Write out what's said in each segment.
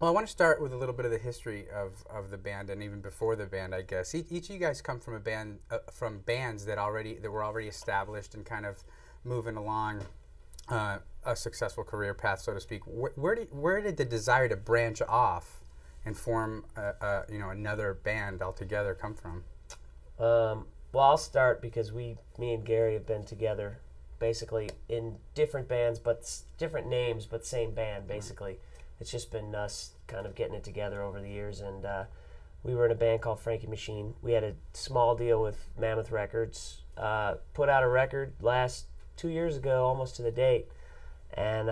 Well, I want to start with a little bit of the history of the band, and even before the band, I guess. Each of you guys come from a band, from bands that were already established and kind of moving along a successful career path, so to speak. Where did the desire to branch off and form another band altogether come from? Well, I'll start because me and Gary have been together basically in different bands, but different names, but same band basically. It's just been us kind of getting it together over the years, and we were in a band called Frankie Machine. We had a small deal with Mammoth Records, put out a record last 2 years ago, almost to the date, and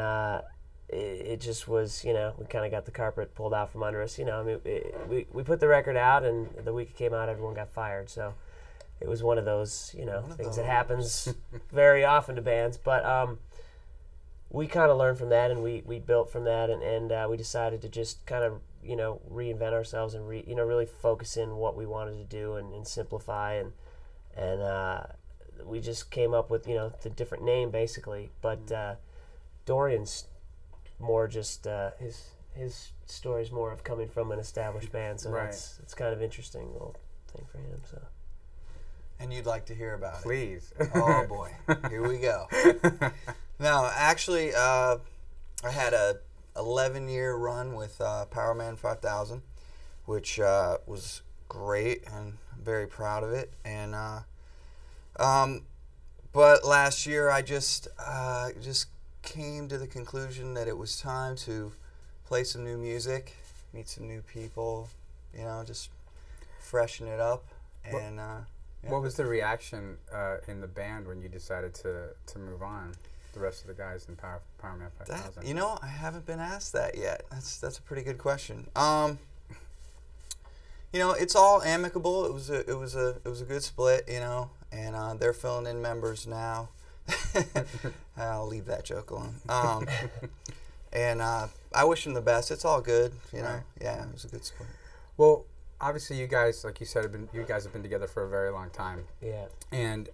it just was, we kind of got the carpet pulled out from under us. We put the record out, and the week it came out, everyone got fired, so it was one of those, things that happens very often to bands, but we kind of learned from that, and we built from that, and we decided to just kind of, reinvent ourselves and really focus in what we wanted to do and simplify, and we just came up with, the different name basically. But Dorian's more just his story's more of coming from an established band, so it's kind of interesting little thing for him. So. And you'd like to hear about it? Please. Oh boy, here we go. No, actually, I had a 11-year run with Powerman 5000, which was great, and I'm very proud of it. And but last year, I just came to the conclusion that it was time to play some new music, meet some new people, just freshen it up. And what was the reaction in the band when you decided to move on? The rest of the guys in Powerman 5000. I haven't been asked that yet. That's a pretty good question. It's all amicable. It was a good split, and they're filling in members now. I'll leave that joke alone. And I wish them the best. It's all good, Right. Yeah, it was a good split. Well, obviously, you guys, like you said, you guys have been together for a very long time. Yeah. And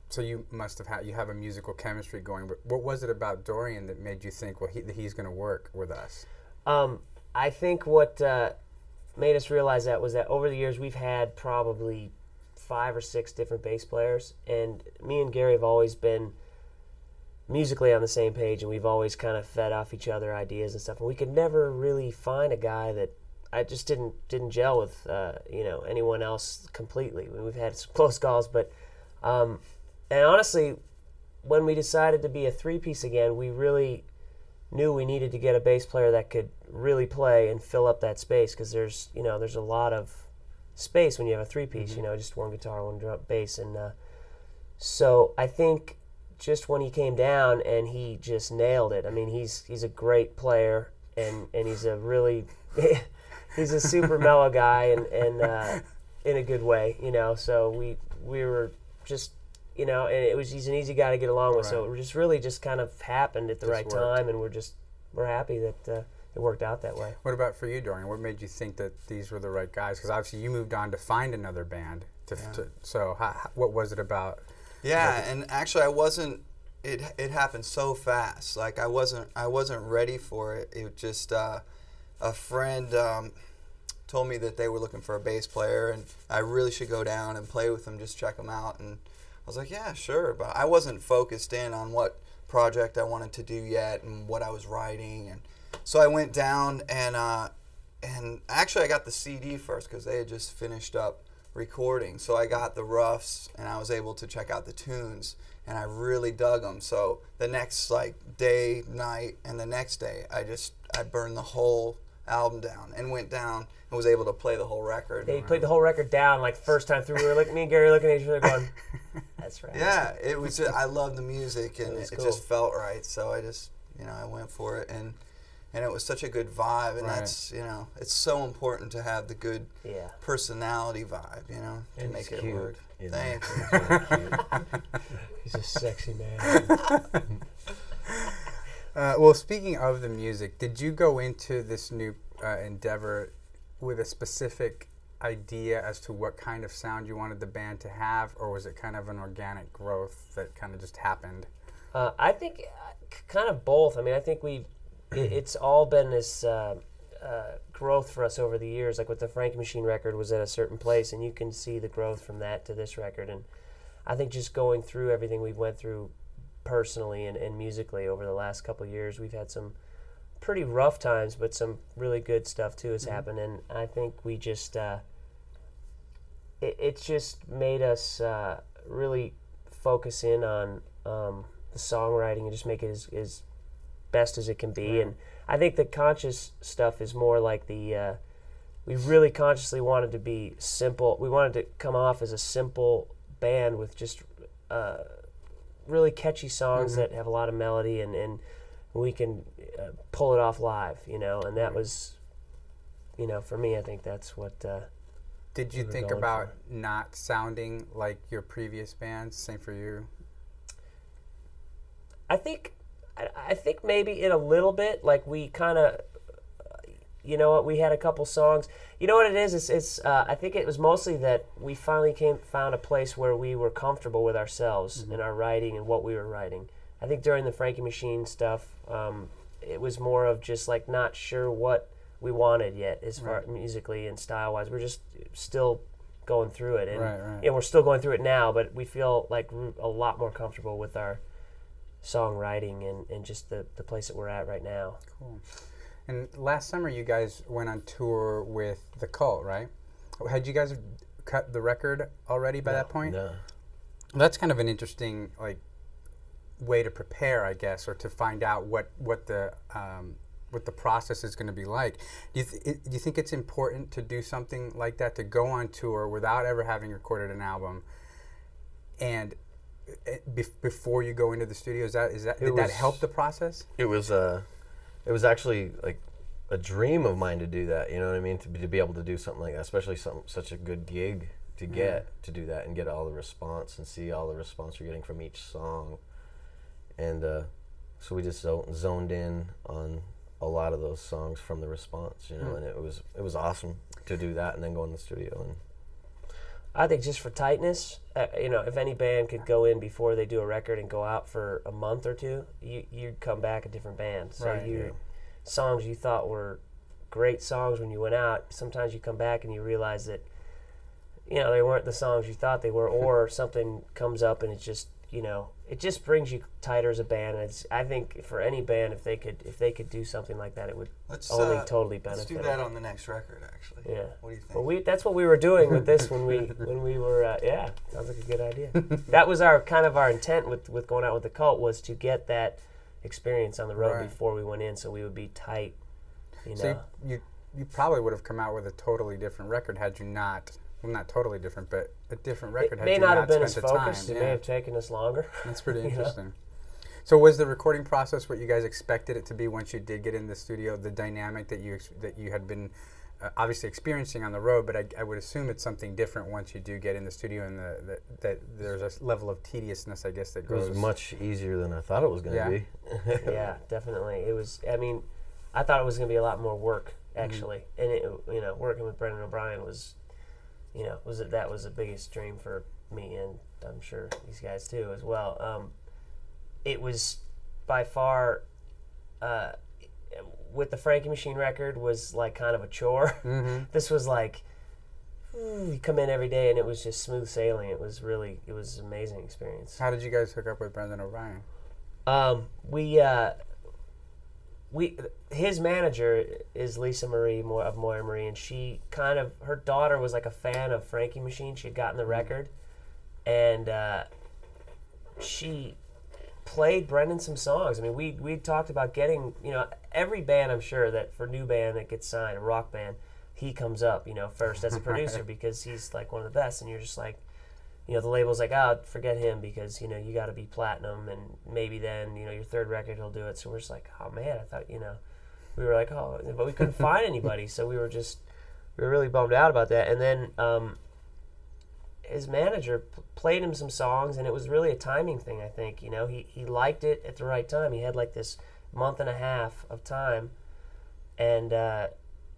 so you must have you have a musical chemistry going. But what was it about Dorian that made you think, well, he's going to work with us? I think what made us realize that was that over the years we've had probably 5 or 6 different bass players, and me and Gary have always been musically on the same page, and we've always kind of fed off each other ideas and stuff. And we could never really find a guy that I just didn't gel with anyone else completely. We've had some close calls, but and honestly, when we decided to be a 3-piece again, we really knew we needed to get a bass player that could really play and fill up that space, because there's a lot of space when you have a 3-piece. Just one guitar, one drum, bass, and so I think just when he came down and he just nailed it. I mean, he's a great player, and he's a really he's a super mellow guy, and in a good way, So we were just, and he's an easy guy to get along with. Right. So it just kind of happened at the right time, and we're happy that it worked out that way. What about for you, Dorian? What made you think that these were the right guys? Because obviously you moved on to find another band. So what was it about? Yeah, and actually I wasn't. It happened so fast. Like I wasn't ready for it. It just a friend told me that they were looking for a bass player, and I really should go down and play with them, just check them out. And I was like, yeah, sure. But I wasn't focused in on what project I wanted to do yet and what I was writing. And so I went down, and actually I got the CD first because they had just finished up recording. So I got the roughs, and I was able to check out the tunes, and I really dug them. So the next day, night, and the next day, I burned the whole album down and went down and was able to play the whole record. Yeah, he played the whole record down first time through. We were me and Gary looking at each other going, that's right. Yeah, it was. I loved the music, and it just felt right. So I just, I went for it, and it was such a good vibe, and that's, it's so important to have the good personality vibe, to make it work. Thank you. He's a sexy man. Well, speaking of the music, did you go into this new endeavor with a specific idea as to what kind of sound you wanted the band to have, or was it kind of an organic growth that kind of just happened? I think kind of both. I mean, I think it's all been this growth for us over the years. Like with the Frankie Machine record was at a certain place, and you can see the growth from that to this record. And I think just going through everything we've went through personally and musically over the last couple of years, we've had some pretty rough times, but some really good stuff too has happened. And I think we just it's just made us really focus in on the songwriting and just make it as best as it can be. And I think the conscious stuff is more like the we really consciously wanted to be simple. We wanted to come off as a simple band with just really catchy songs that have a lot of melody, and we can pull it off live, you know. And that was, you know, for me, I think that's what did you think about not sounding like your previous bands? Same for you? I think maybe in a little bit, like we kind of, you know what, we had a couple songs. You know what it is? It's I think it was mostly that we finally found a place where we were comfortable with ourselves in our writing and what we were writing. I think during the Frankie Machine stuff, it was more of just like not sure what we wanted yet as far musically and style-wise. We're just still going through it. And we're still going through it now, but we feel like a lot more comfortable with our songwriting and just the place that we're at right now. Cool. And last summer you guys went on tour with The Cult, right? Had you guys cut the record already by that point? No. That's kind of an interesting way to prepare, I guess, or to find out what the process is going to be like. Do you think it's important to do something like that, to go on tour without ever having recorded an album, and before you go into the studio? Did that help the process? It was actually like a dream of mine to do that. You know what I mean? To be able to do something like that, especially such a good gig to get to do that and get all the response and see all the response you're getting from each song. And so we just zoned in on a lot of those songs from the response, you know, and it was awesome to do that and then go in the studio. And I think just for tightness, you know, if any band could go in before they do a record and go out for a month or two, you'd come back a different band. So songs you thought were great songs when you went out, sometimes you come back and you realize that, you know, they weren't the songs you thought they were, or something comes up and it's just, you know, it just brings you tighter as a band. I think for any band, if they could do something like that, it would totally benefit. Let's do that on the next record, actually. Yeah. What do you think? Well, that's what we were doing with this when we were. Yeah, sounds like a good idea. That was our intent with going out with The Cult, was to get that experience on the road before we went in, so we would be tight. You know. So you probably would have come out with a totally different record had you not. Well, not totally different, but a different record. It may not have been as focused. It may have taken us longer. That's pretty interesting. So was the recording process what you guys expected it to be once you did get in the studio? The dynamic that you had been obviously experiencing on the road, but I would assume it's something different once you do get in the studio, and that there's a level of tediousness, I guess, that goes. It was much easier than I thought it was going to be. Yeah, definitely. It was. I mean, I thought it was going to be a lot more work actually, and you know, working with Brendan O'Brien was. You know, that was the biggest dream for me, and I'm sure these guys too as well. It was by far, with the Frankie Machine record, was like kind of a chore. This was like, you come in every day and it was just smooth sailing. It was an amazing experience. How did you guys hook up with Brendan O'Brien? His manager is Lisa Marie of Moira Marie, and she her daughter was like a fan of Frankie Machine. She had gotten the record, and she played Brendan some songs. I mean, we talked about getting, you know, every band, I'm sure that for new band that gets signed, a rock band, he comes up, you know, first as a producer because he's like one of the best, and you're just like, you know, the label's like, oh, forget him because, you know, you got to be platinum, and maybe then, you know, your third record he'll do it. So we're just like, oh man, I thought, you know, we were like, oh, but we couldn't find anybody, so we were really bummed out about that. And then his manager played him some songs, and it was really a timing thing, I think. You know, he liked it at the right time. He had like this month and a half of time, and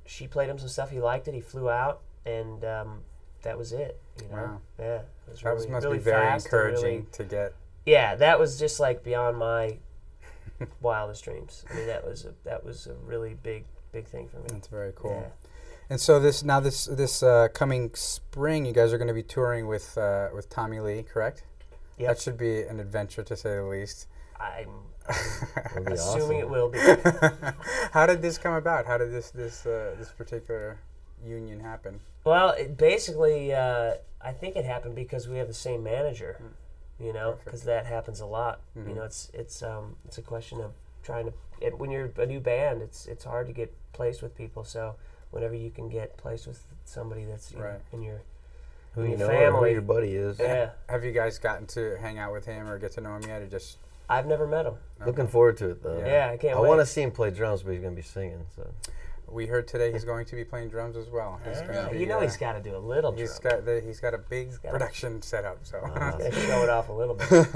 she played him some stuff. He liked it. He flew out, and that was it. You know? Wow. Yeah. It was that really, must really be very fast encouraging to get. Yeah, that was just like beyond my wildest dreams. I mean, that was a really big big thing for me. That's very cool. Yeah. And so this coming spring, you guys are going to be touring with Tommy Lee, correct? Yep. That should be an adventure, to say the least. I'm That'd be assuming awesome. it will be. How did this come about? How did this particular union happen? Well, basically, I think it happened because we have the same manager. You know, Perfect. because that happens a lot. Mhm. You know, it's a question of trying to. When you're a new band, it's hard to get placed with people. So whenever you can get placed with somebody that's you know, Right. in your Who in you your know, or who family. your buddy is. Yeah, Have you guys gotten to hang out with him or get to know him yet, or just? I've never met him. Looking forward to it though. Yeah, I can't I wait. want to see him play drums, but he's gonna be singing. So We heard today he's going to be playing drums as well. He's gonna be, You know, he's got to do a little drum. he's got a big got a- production set up. So He's got to show it off a little bit.